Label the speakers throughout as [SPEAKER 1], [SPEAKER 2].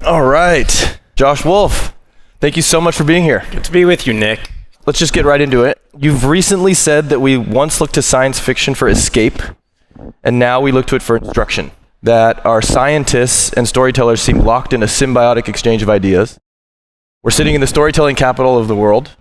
[SPEAKER 1] All right. Josh Wolfe, thank you so much for being here.
[SPEAKER 2] Good to be with you, Nick.
[SPEAKER 1] Let's just get right into it. You've recently said that we once looked to science fiction for escape, and now we look to it for instruction. That our scientists and storytellers seem locked in a symbiotic exchange of ideas. We're sitting in the storytelling capital of the world.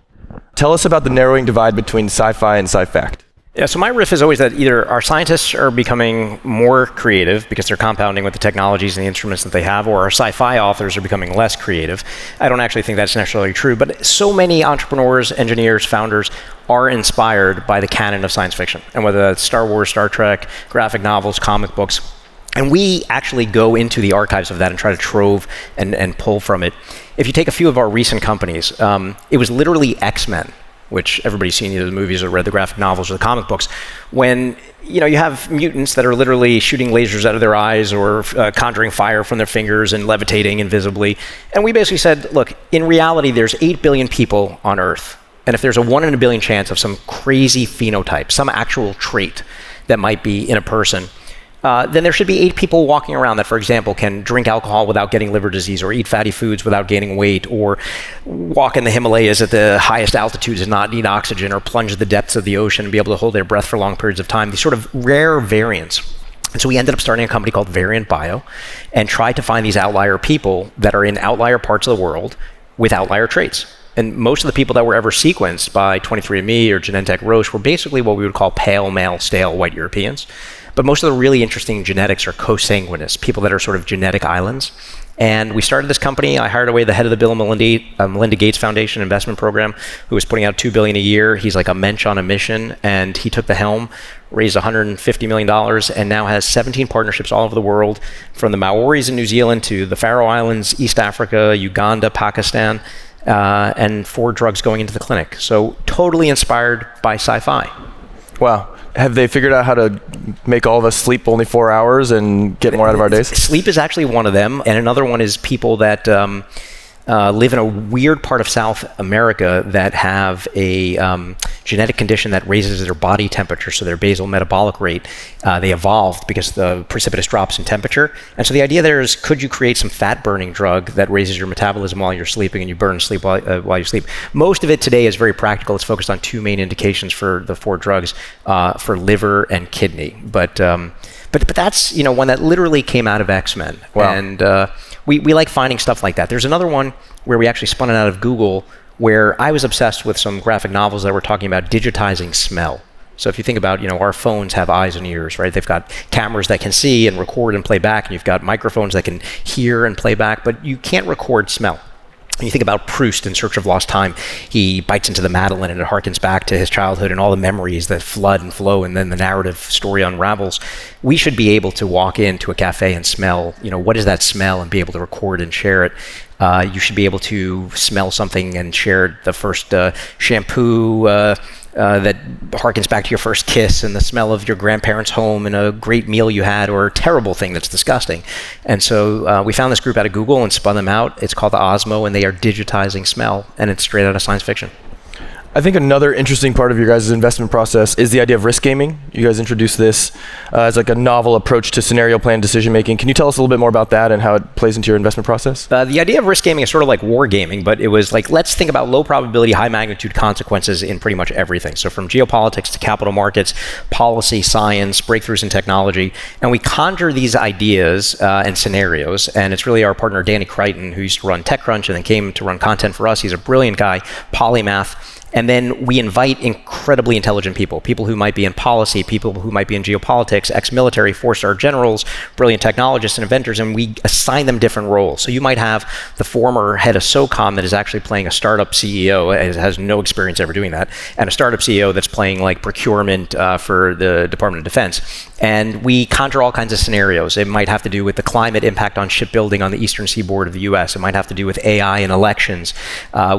[SPEAKER 1] Tell us about the narrowing divide between sci-fi and sci-fact.
[SPEAKER 2] Yeah, so my riff is always that either our scientists are becoming more creative because they're compounding with the technologies and the instruments that they have, or our sci-fi authors are becoming less creative. I don't actually think that's necessarily true, but so many entrepreneurs, engineers, founders are inspired by the canon of science fiction. And whether that's Star Wars, Star Trek, graphic novels, comic books, and we actually go into the archives of that and try to trove and pull from it. If you take a few of our recent companies, it was literally X-Men, which everybody's seen either the movies or read the graphic novels or the comic books, when you have mutants that are literally shooting lasers out of their eyes or conjuring fire from their fingers and levitating invisibly. And we basically said, look, in reality, there's 8 billion people on Earth. And if there's a 1 in a billion chance of some crazy phenotype, some actual trait that might be in a person, then there should be 8 people walking around that, for example, can drink alcohol without getting liver disease, or eat fatty foods without gaining weight, or walk in the Himalayas at the highest altitudes and not need oxygen, or plunge the depths of the ocean and be able to hold their breath for long periods of time. These sort of rare variants. And so we ended up starting a company called Variant Bio and tried to find these outlier people that are in outlier parts of the world with outlier traits. And most of the people that were ever sequenced by 23andMe or Genentech Roche were basically what we would call pale, male, stale, white Europeans. But most of the really interesting genetics are co-sanguineous, people that are sort of genetic islands. And we started this company. I hired away the head of the Bill and Melinda Gates Foundation investment program, who was putting out $2 billion a year. He's like a mensch on a mission, and he took the helm, raised $150 million, and now has 17 partnerships all over the world, from the Maoris in New Zealand to the Faroe Islands, East Africa, Uganda, Pakistan, and 4 drugs going into the clinic. So totally inspired by sci-fi.
[SPEAKER 1] Wow. Have they figured out how to make all of us sleep only 4 hours and get more out of our days?
[SPEAKER 2] Sleep is actually one of them. And another one is people that live in a weird part of South America that have a genetic condition that raises their body temperature, so their basal metabolic rate. They evolved because the precipitous drops in temperature. And so the idea there is, could you create some fat-burning drug that raises your metabolism while you're sleeping and you burn sleep while you sleep? Most of it today is very practical. It's focused on 2 main indications for the 4 drugs, for liver and kidney. But that's one that literally came out of X-Men.
[SPEAKER 1] Wow.
[SPEAKER 2] And we like finding stuff like that. There's another one where we actually spun it out of Google, where I was obsessed with some graphic novels that were talking about digitizing smell. So if you think about, our phones have eyes and ears, right? They've got cameras that can see and record and play back, and you've got microphones that can hear and play back, but you can't record smell. When you think about Proust in Search of Lost Time, he bites into the Madeleine and it harkens back to his childhood and all the memories that flood and flow, and then the narrative story unravels. We should be able to walk into a cafe and smell, what is that smell, and be able to record and share it. You should be able to smell something and share the first shampoo that harkens back to your first kiss, and the smell of your grandparents' home, and a great meal you had, or a terrible thing that's disgusting. And so we found this group out of Google and spun them out. It's called the Osmo, and they are digitizing smell, and it's straight out of science fiction.
[SPEAKER 1] I think another interesting part of your guys' investment process is the idea of risk gaming. You guys introduced this as like a novel approach to scenario plan decision making. Can you tell us a little bit more about that and how it plays into your investment process?
[SPEAKER 2] The idea of risk gaming is sort of like war gaming, but it was like, let's think about low probability, high magnitude consequences in pretty much everything. So from geopolitics to capital markets, policy, science, breakthroughs in technology, and we conjure these ideas and scenarios. And it's really our partner Danny Crichton, who used to run TechCrunch and then came to run content for us. He's a brilliant guy, polymath. And then we invite incredibly intelligent people who might be in policy, people who might be in geopolitics, ex-military, 4-star generals, brilliant technologists and inventors, and we assign them different roles. So you might have the former head of SOCOM that is actually playing a startup CEO, has no experience ever doing that, and a startup CEO that's playing like procurement for the Department of Defense. And we conjure all kinds of scenarios. It might have to do with the climate impact on shipbuilding on the eastern seaboard of the US. It might have to do with AI and elections.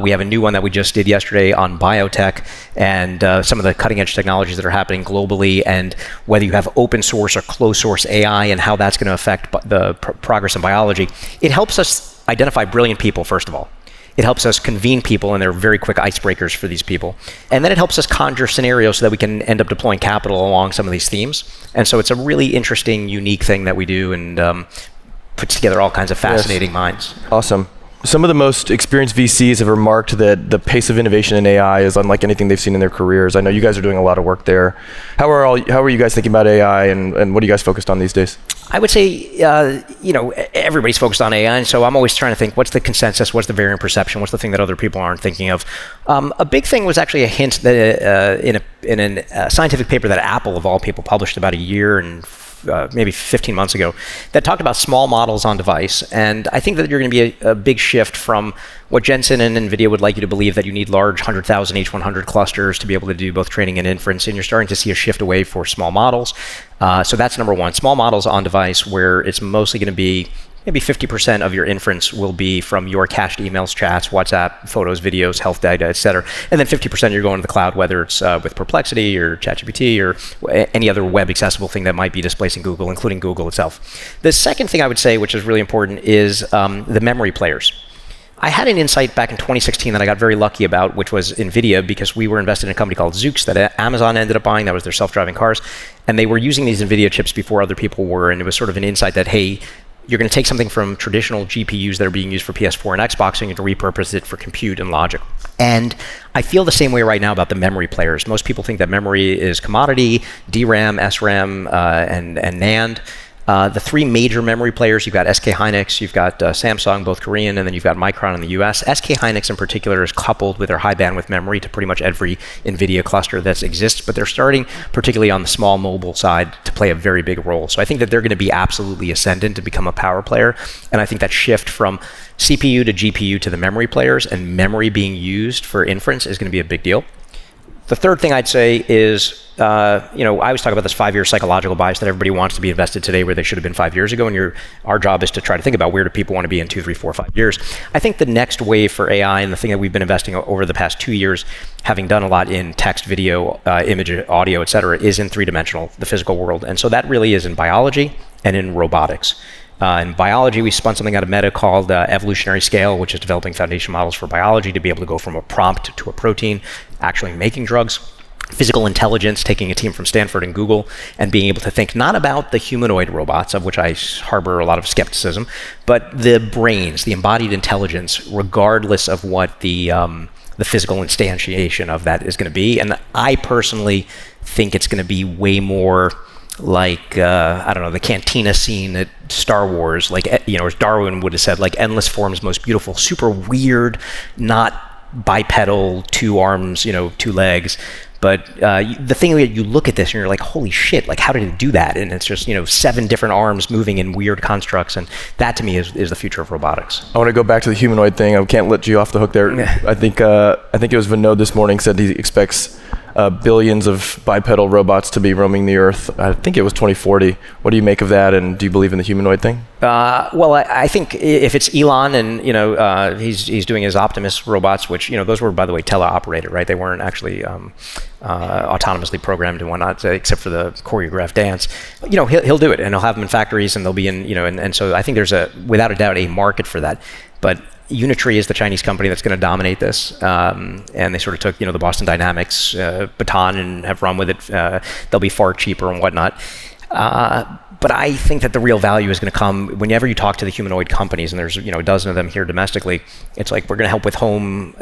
[SPEAKER 2] We have a new one that we just did yesterday on biotech and some of the cutting edge technologies that are happening globally, and whether you have open source or closed source AI and how that's going to affect the progress in biology. It helps us identify brilliant people, first of all. It helps us convene people, and they're very quick icebreakers for these people. And then it helps us conjure scenarios so that we can end up deploying capital along some of these themes. And so it's a really interesting, unique thing that we do, and puts together all kinds of fascinating minds.
[SPEAKER 1] Awesome. Some of the most experienced VCs have remarked that the pace of innovation in AI is unlike anything they've seen in their careers. I know you guys are doing a lot of work there. How are you guys thinking about AI, and what are you guys focused on these days?
[SPEAKER 2] I would say, everybody's focused on AI, and so I'm always trying to think, what's the consensus, what's the variant perception, what's the thing that other people aren't thinking of? A big thing was actually a hint that in a scientific paper that Apple, of all people, published about a year and maybe 15 months ago, that talked about small models on device. And I think that you're going to be a big shift from what Jensen and NVIDIA would like you to believe, that you need large 100,000 H100 clusters to be able to do both training and inference. And you're starting to see a shift away for small models. So that's number one, small models on device, where it's mostly going to be maybe 50% of your inference will be from your cached emails, chats, WhatsApp, photos, videos, health data, et cetera. And then 50% you're going to the cloud, whether it's with Perplexity or ChatGPT or any other web accessible thing that might be displacing Google, including Google itself. The second thing I would say, which is really important, is the memory players. I had an insight back in 2016 that I got very lucky about, which was NVIDIA, because we were invested in a company called Zoox that Amazon ended up buying. That was their self-driving cars. And they were using these NVIDIA chips before other people were. And it was sort of an insight that, hey, you're going to take something from traditional GPUs that are being used for PS4 and Xbox, and you're going to repurpose it for compute and logic. And I feel the same way right now about the memory players. Most people think that memory is commodity, DRAM, SRAM, and NAND. The three major memory players, you've got SK Hynix, you've got Samsung, both Korean, and then you've got Micron in the US. SK Hynix in particular is coupled with their high bandwidth memory to pretty much every NVIDIA cluster that exists, but they're starting, particularly on the small mobile side, to play a very big role. So I think that they're going to be absolutely ascendant to become a power player. And I think that shift from CPU to GPU to the memory players and memory being used for inference is going to be a big deal. The third thing I'd say is, I always talk about this 5-year psychological bias that everybody wants to be invested today where they should have been 5 years ago, and our job is to try to think about where do people want to be in 2, 3, 4, 5 years. I think the next wave for AI, and the thing that we've been investing over the past 2 years, having done a lot in text, video, image, audio, et cetera, is in three-dimensional, the physical world. And so that really is in biology and in robotics. In biology, we spun something out of Meta called Evolutionary Scale, which is developing foundation models for biology to be able to go from a prompt to a protein, actually making drugs. Physical intelligence, taking a team from Stanford and Google and being able to think not about the humanoid robots, of which I harbor a lot of skepticism, but the brains, the embodied intelligence, regardless of what the physical instantiation of that is going to be. And I personally think it's going to be way more like, the cantina scene at Star Wars, like, as Darwin would have said, like endless forms, most beautiful, super weird, not bipedal, 2 arms, 2 legs. But the thing that you look at this and you're like, holy shit, like how did it do that? And it's just, 7 different arms moving in weird constructs. And that to me is the future of robotics. I
[SPEAKER 1] want to go back to the humanoid thing. I can't let you off the hook there. I think it was Vinod this morning said he expects billions of bipedal robots to be roaming the earth. I think it was 2040. What do you make of that, and do you believe in the humanoid thing?
[SPEAKER 2] Well, I think if it's Elon and he's doing his Optimus robots, which those were, by the way, teleoperated, right? They weren't actually autonomously programmed and whatnot, except for the choreographed dance. He'll do it, and he'll have them in factories, and they'll be in and so I think there's without a doubt a market for that. But Unitree is the Chinese company that's going to dominate this, and they sort of took the Boston Dynamics baton and have run with it. They'll be far cheaper and whatnot. But I think that the real value is going to come whenever you talk to the humanoid companies, and there's a dozen of them here domestically. It's like, we're going to help with home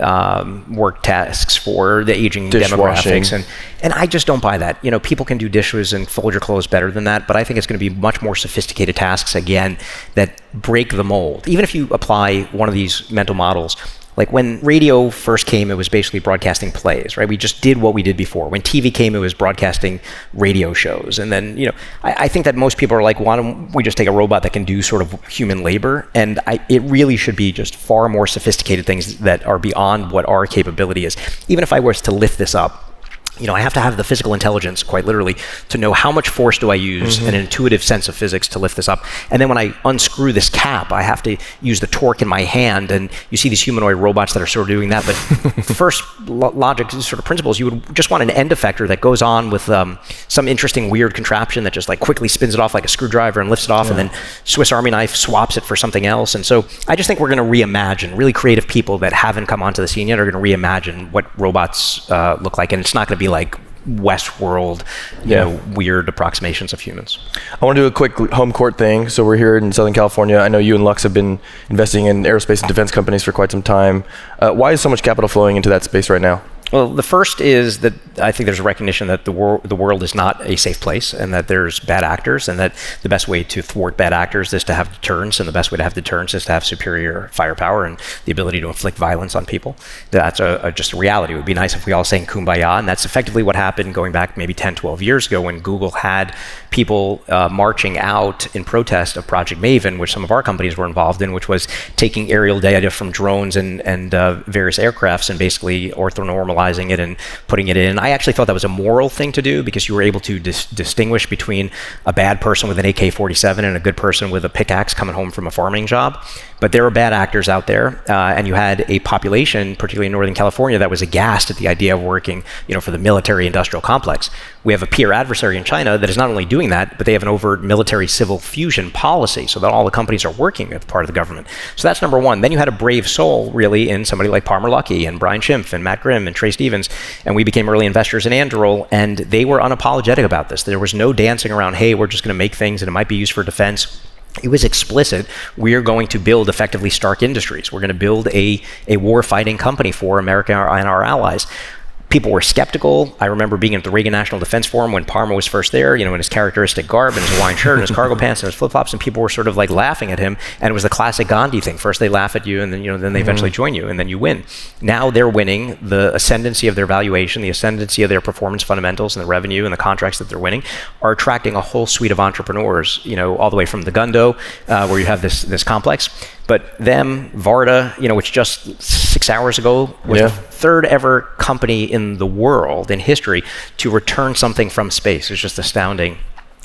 [SPEAKER 2] work tasks for the aging demographics, and I just don't buy that. People can do dishes and fold your clothes better than that, but I think it's going to be much more sophisticated tasks again that break the mold. Even if you apply one of these mental models. Like when radio first came, it was basically broadcasting plays, right? We just did what we did before. When TV came, it was broadcasting radio shows. And then, I think that most people are like, why don't we just take a robot that can do sort of human labor? And it really should be just far more sophisticated things that are beyond what our capability is. Even if I was to lift this up, I have to have the physical intelligence, quite literally, to know how much force do I use and an intuitive sense of physics to lift this up. And then when I unscrew this cap, I have to use the torque in my hand. And you see these humanoid robots that are sort of doing that. But first logic sort of principles, you would just want an end effector that goes on with some interesting weird contraption that just like quickly spins it off like a screwdriver and lifts it off, and then Swiss Army knife swaps it for something else. And so I just think we're going to reimagine. Really creative people that haven't come onto the scene yet are going to reimagine what robots look like. And it's not going to be like Westworld, weird approximations of humans.
[SPEAKER 1] I want to do a quick home court thing. So we're here in Southern California. I know you and Lux have been investing in aerospace and defense companies for quite some time. Why is so much capital flowing into that space right now?
[SPEAKER 2] Well, the first is that I think there's a recognition that the world is not a safe place, and that there's bad actors, and that the best way to thwart bad actors is to have deterrence, and the best way to have deterrence is to have superior firepower and the ability to inflict violence on people. That's just a reality. It would be nice if we all sang Kumbaya, and that's effectively what happened going back maybe 10, 12 years ago when Google had people marching out in protest of Project Maven, which some of our companies were involved in, which was taking aerial data from drones and various aircrafts and basically orthonormalizing it and putting it in. I actually thought that was a moral thing to do because you were able to distinguish between a bad person with an AK-47 and a good person with a pickaxe coming home from a farming job. But there were bad actors out there, and you had a population, particularly in Northern California, that was aghast at the idea of working, for the military-industrial complex. We have a peer adversary in China that is not only doing that, but they have an overt military-civil fusion policy, so that all the companies are working with part of the government. So that's number one. Then you had a brave soul, really, in somebody like Palmer Luckey and Brian Schimpf and Matt Grimm and Trey Stevens, and we became early investors in Anduril, and they were unapologetic about this. There was no dancing around, hey, we're just going to make things and it might be used for defense. It was explicit. We're going to build effectively Stark Industries. We're going to build a war-fighting company for America and our allies. People were skeptical. I remember being at the Reagan National Defense Forum when Palmer was first there, in his characteristic garb and his Hawaiian shirt and his cargo pants and his flip-flops, and people were sort of like laughing at him. And it was the classic Gandhi thing. First they laugh at you, and then they eventually join you, and then you win. Now they're winning. The ascendancy of their valuation, the ascendancy of their performance fundamentals, and the revenue and the contracts that they're winning are attracting a whole suite of entrepreneurs. All the way from the Gundo, where you have this complex. But them, Varda, which just 6 hours ago was the third ever company in the world, in history, to return something from space. It's just astounding.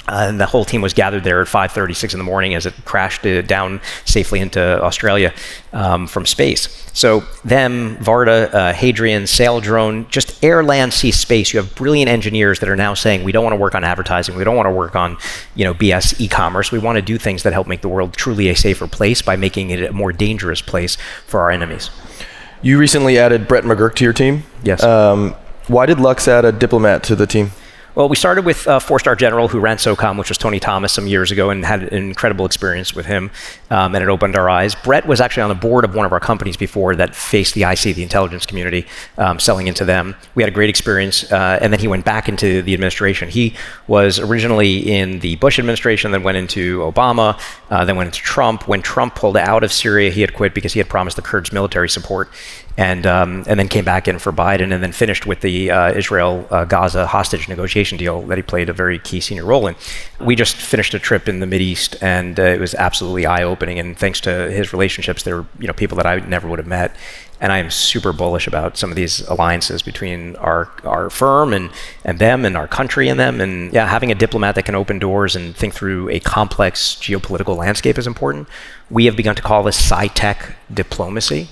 [SPEAKER 2] And the whole team was gathered there at 5:30, 6 in the morning as it crashed down safely into Australia from space. So them, Varda, Hadrian, Saildrone, just air, land, sea, space. You have brilliant engineers that are now saying, we don't want to work on advertising. We don't want to work on, BS e-commerce. We want to do things that help make the world truly a safer place by making it a more dangerous place for our enemies.
[SPEAKER 1] You recently added Brett McGurk to your team.
[SPEAKER 2] Yes.
[SPEAKER 1] Why did Lux add a diplomat to the team?
[SPEAKER 2] Well, we started with a four-star general who ran SOCOM, which was Tony Thomas, some years ago, and had an incredible experience with him, and it opened our eyes. Brett was actually on the board of one of our companies before that faced the IC, the intelligence community, selling into them. We had a great experience, and then he went back into the administration. He was originally in the Bush administration, then went into Obama, then went into Trump. When Trump pulled out of Syria, he had quit because he had promised the Kurds military support. And then came back in for Biden, and then finished with the Israel-Gaza hostage negotiation deal that he played a very key senior role in. We just finished a trip in the Mideast, and it was absolutely eye-opening. And thanks to his relationships, there were people that I never would have met. And I am super bullish about some of these alliances between our firm and them, and our country and them. And having a diplomat that can open doors and think through a complex geopolitical landscape is important. We have begun to call this sci-tech diplomacy.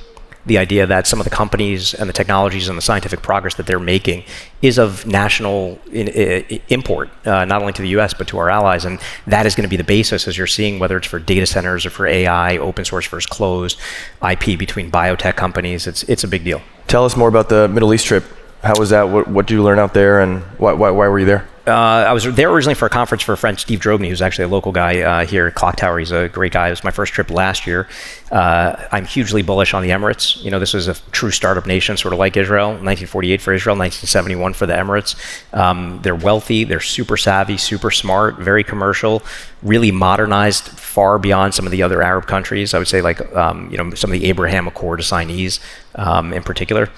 [SPEAKER 2] The idea that some of the companies and the technologies and the scientific progress that they're making is of national import, not only to the US, but to our allies. And that is going to be the basis, as you're seeing, whether it's for data centers or for AI, open source versus closed, IP between biotech companies. It's a big deal. Tell
[SPEAKER 1] us more about the Middle East trip. How was that? What did you learn out there, and why were you there?
[SPEAKER 2] I was there originally for a conference for a friend, Steve Drobny, who's actually a local guy here at Clock Tower. He's a great guy. It was my first trip last year. I'm hugely bullish on the Emirates. This is a true startup nation, sort of like Israel. 1948 for Israel, 1971 for the Emirates. They're wealthy, they're super savvy, super smart, very commercial, really modernized far beyond some of the other Arab countries. I would say some of the Abraham Accord assignees in particular.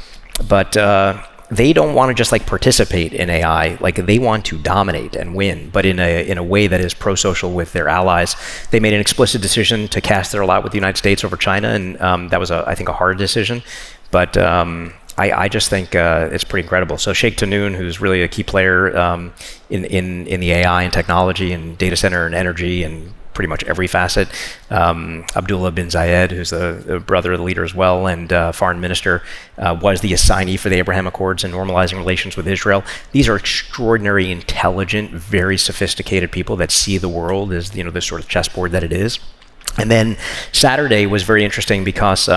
[SPEAKER 2] But they don't want to just participate in AI. They want to dominate and win, but in a way that is pro-social with their allies. They made an explicit decision to cast their lot with the United States over China, and that was I think a hard decision. But I just think it's pretty incredible. So Sheikh Tahnoon, who's really a key player in the AI and technology and data center and energy and pretty much every facet. Abdullah bin Zayed, who's the brother of the leader as well, and foreign minister, was the assignee for the Abraham Accords and normalizing relations with Israel. These are extraordinary, intelligent, very sophisticated people that see the world as this sort of chessboard that it is. And then Saturday was very interesting because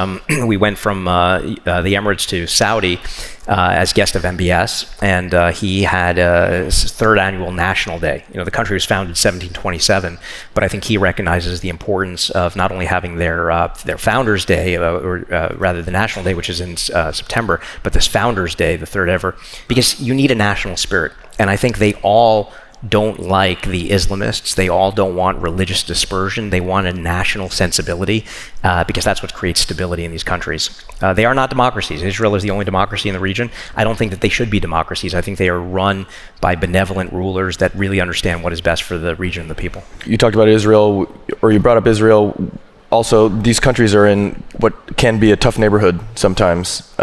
[SPEAKER 2] we went from the Emirates to Saudi as guest of MBS, and he had his third annual National Day. The country was founded in 1727, but I think he recognizes the importance of not only having their Founders Day, or rather the National Day, which is in September, but this Founders Day, the third ever, because you need a national spirit. And I think they all don't like the Islamists. They all don't want religious dispersion. They want a national sensibility because that's what creates stability in these countries. They are not democracies. Israel is the only democracy in the region. I don't think that they should be democracies. I think they are run by benevolent rulers that really understand what is best for the region and the people.
[SPEAKER 1] You talked about Israel, or you brought up Israel. Also, these countries are in what can be a tough neighborhood sometimes.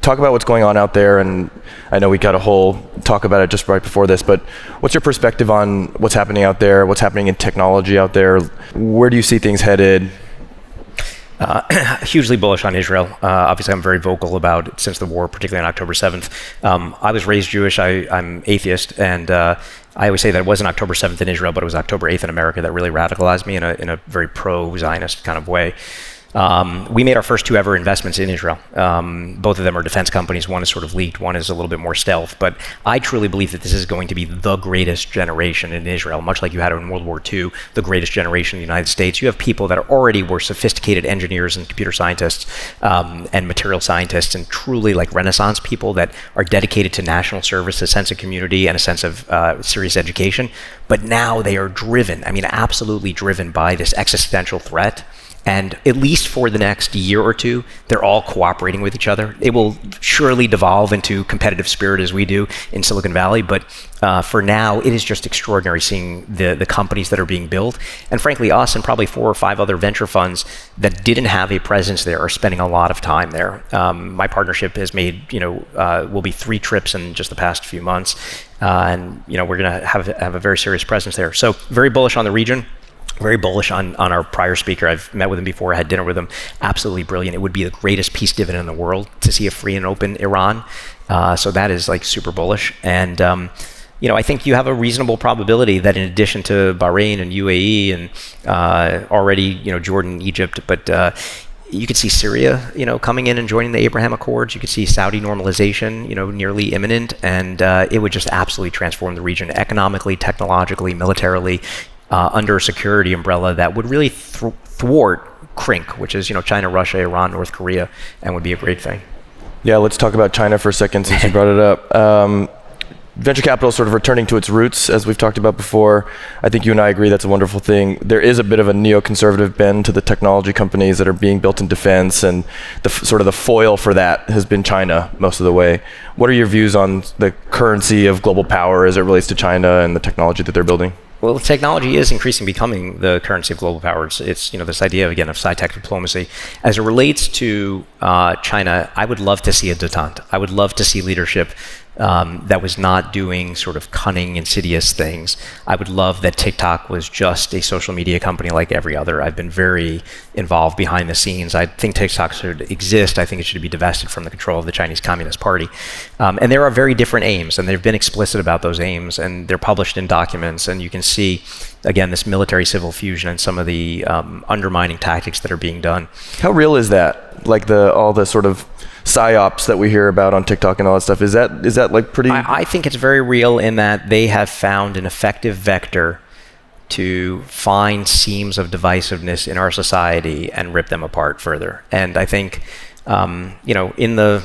[SPEAKER 1] Talk about what's going on out there, and I know we got a whole talk about it just right before this, but what's your perspective on what's happening out there, what's happening in technology out there? Where do you see things headed?
[SPEAKER 2] Hugely bullish on Israel. Obviously, I'm very vocal about it since the war, particularly on October 7th. I was raised Jewish. I'm atheist, and I always say that it wasn't October 7th in Israel, but it was October 8th in America that really radicalized me in a very pro-Zionist kind of way. We made our first 2 ever investments in Israel. Both of them are defense companies. One is sort of leaked, one is a little bit more stealth. But I truly believe that this is going to be the greatest generation in Israel, much like you had in World War II, the greatest generation in the United States. You have people that already were sophisticated engineers and computer scientists and material scientists, and truly like Renaissance people that are dedicated to national service, a sense of community, and a sense of serious education. But now they are driven, absolutely driven by this existential threat. And at least for the next year or two, they're all cooperating with each other. It will surely devolve into competitive spirit as we do in Silicon Valley. But for now, it is just extraordinary seeing the companies that are being built. And frankly, us and probably 4 or 5 other venture funds that didn't have a presence there are spending a lot of time there. My partnership has made, will be 3 trips in just the past few months. And we're going to have a very serious presence there. So very bullish on the region. Very bullish on our prior speaker. I've met with him before, I had dinner with him. Absolutely brilliant. It would be the greatest peace dividend in the world to see a free and open Iran. So that is like super bullish. And, I think you have a reasonable probability that in addition to Bahrain and UAE and already, Jordan, Egypt, but you could see Syria, coming in and joining the Abraham Accords. You could see Saudi normalization, nearly imminent. And it would just absolutely transform the region economically, technologically, militarily, under a security umbrella that would really thwart CRINC, which is China, Russia, Iran, North Korea, and would be a great thing.
[SPEAKER 1] Yeah, let's talk about China for a second since you brought it up. Venture capital is sort of returning to its roots, as we've talked about before. I think you and I agree that's a wonderful thing. There is a bit of a neoconservative bend to the technology companies that are being built in defense, and the foil for that has been China most of the way. What are your views on the currency of global power as it relates to China and the technology that they're building?
[SPEAKER 2] Well, technology is increasingly becoming the currency of global power. It's this idea, again, of sci-tech diplomacy. As it relates to China, I would love to see a detente. I would love to see leadership that was not doing sort of cunning, insidious things. I would love that TikTok was just a social media company like every other. I've been very involved behind the scenes. I think TikTok should exist. I think it should be divested from the control of the Chinese Communist Party. And there are very different aims, and they've been explicit about those aims, and they're published in documents, and you can see, again, this military-civil fusion and some of the undermining tactics that are being done.
[SPEAKER 1] How real is that? Like all the sort of psyops that we hear about on TikTok and all that stuff, is that like pretty?
[SPEAKER 2] I think it's very real in that they have found an effective vector to find seams of divisiveness in our society and rip them apart further. And I think, in the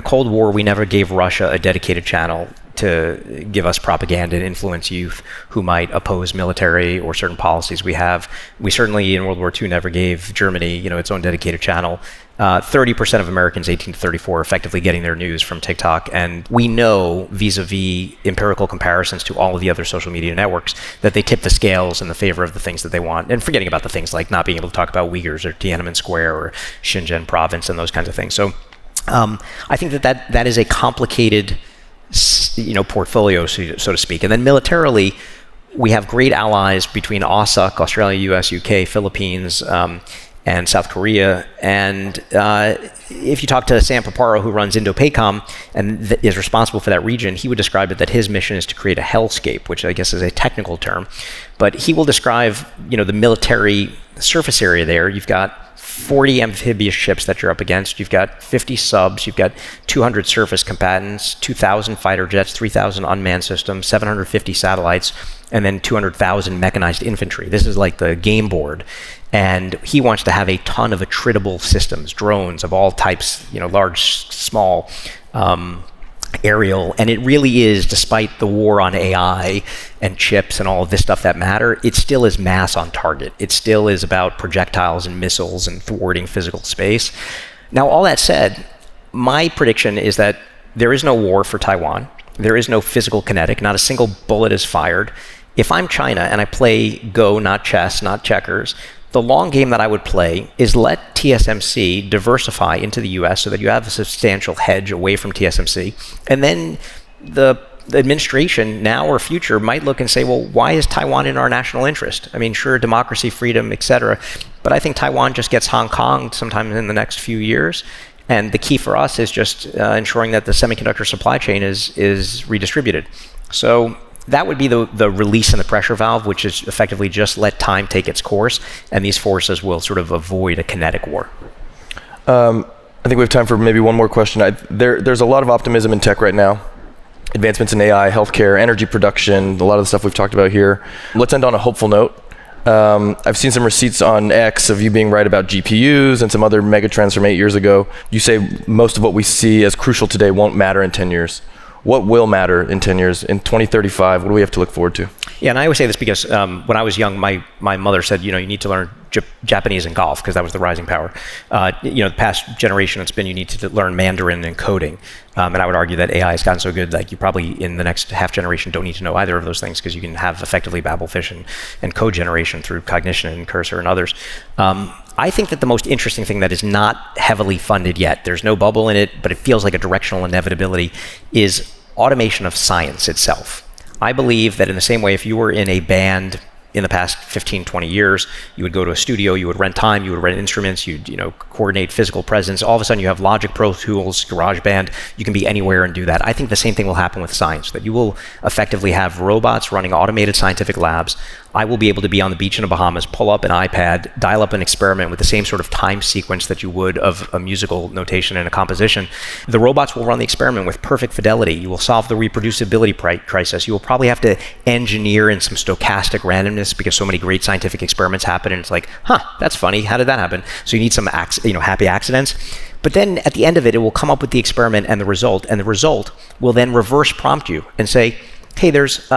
[SPEAKER 2] Cold War, we never gave Russia a dedicated channel to give us propaganda and influence youth who might oppose military or certain policies we have. We certainly in World War II never gave Germany, its own dedicated channel. 30% of Americans 18 to 34 are effectively getting their news from TikTok. And we know, vis-a-vis empirical comparisons to all of the other social media networks, that they tip the scales in the favor of the things that they want. And forgetting about the things like not being able to talk about Uyghurs or Tiananmen Square or Xinjiang province and those kinds of things. So I think that is a complicated portfolio, so to speak. And then militarily, we have great allies between AUSUC, Australia, US, UK, Philippines, and South Korea. And if you talk to Sam Paparo, who runs Indo-PACOM and is responsible for that region, he would describe it that his mission is to create a hellscape, which I guess is a technical term. But he will describe, the military surface area there. You've got 40 amphibious ships that you're up against. You've got 50 subs. You've got 200 surface combatants, 2,000 fighter jets, 3,000 unmanned systems, 750 satellites, and then 200,000 mechanized infantry. This is like the game board. And he wants to have a ton of attritable systems, drones of all types, large, small, aerial. And it really is, despite the war on AI and chips and all of this stuff that matter, it still is mass on target. It still is about projectiles and missiles and thwarting physical space. Now, all that said, my prediction is that there is no war for Taiwan. There is no physical kinetic. Not a single bullet is fired. If I'm China and I play Go, not chess, not checkers, the long game that I would play is let TSMC diversify into the US so that you have a substantial hedge away from TSMC. And then the administration, now or future, might look and say, well, why is Taiwan in our national interest? I mean, sure, democracy, freedom, etc. But I think Taiwan just gets Hong Kong sometime in the next few years. And the key for us is just ensuring that the semiconductor supply chain is redistributed. So that would be the release and the pressure valve, which is effectively just let time take its course, and these forces will sort of avoid a kinetic war.
[SPEAKER 1] I think we have time for maybe one more question. There's a lot of optimism in tech right now. Advancements in AI, healthcare, energy production, a lot of the stuff we've talked about here. Let's end on a hopeful note. I've seen some receipts on X of you being right about GPUs and some other mega trends from 8 years ago. You say most of what we see as crucial today won't matter in 10 years. What will matter in 10 years? In 2035, what do we have to look forward to?
[SPEAKER 2] Yeah, and I always say this because when I was young, my mother said, you need to learn Japanese and golf because that was the rising power. The past generation, it's been you need to learn Mandarin and coding. And I would argue that AI has gotten so good that you probably in the next half generation don't need to know either of those things because you can have effectively Babelfish and code generation through Cognition and Cursor and others. I think that the most interesting thing that is not heavily funded yet, there's no bubble in it, but it feels like a directional inevitability, is automation of science itself. I believe that in the same way, if you were in a band in the past 15, 20 years, you would go to a studio, you would rent time, you would rent instruments, you'd coordinate physical presence. All of a sudden you have Logic Pro Tools, GarageBand, you can be anywhere and do that. I think the same thing will happen with science, that you will effectively have robots running automated scientific labs. I will be able to be on the beach in the Bahamas, pull up an iPad, dial up an experiment with the same sort of time sequence that you would of a musical notation and a composition. The robots will run the experiment with perfect fidelity. You will solve the reproducibility crisis. You will probably have to engineer in some stochastic randomness because so many great scientific experiments happen and it's like, that's funny. How did that happen? So you need some happy accidents. But then at the end of it, it will come up with the experiment and the result will then reverse prompt you and say, hey, there's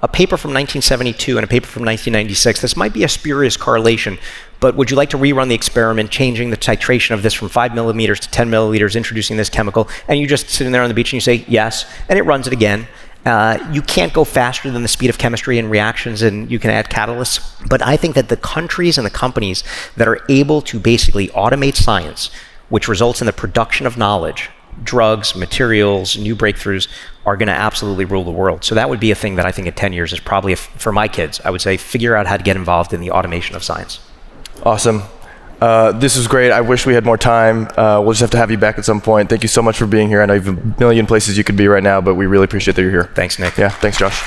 [SPEAKER 2] a paper from 1972 and a paper from 1996. This might be a spurious correlation, but would you like to rerun the experiment, changing the titration of this from 5 millimeters to 10 milliliters, introducing this chemical? And you just sitting there on the beach and you say, yes, and it runs it again. You can't go faster than the speed of chemistry and reactions, and you can add catalysts. But I think that the countries and the companies that are able to basically automate science, which results in the production of knowledge, drugs, materials, new breakthroughs, are going to absolutely rule the world. So that would be a thing that I think in 10 years is probably, for my kids, I would say figure out how to get involved in the automation of science.
[SPEAKER 1] Awesome. This was great. I wish we had more time. We'll just have to have you back at some point. Thank you so much for being here. I know you have a million places you could be right now, but we really appreciate that you're here.
[SPEAKER 2] Thanks, Nick.
[SPEAKER 1] Yeah, thanks, Josh.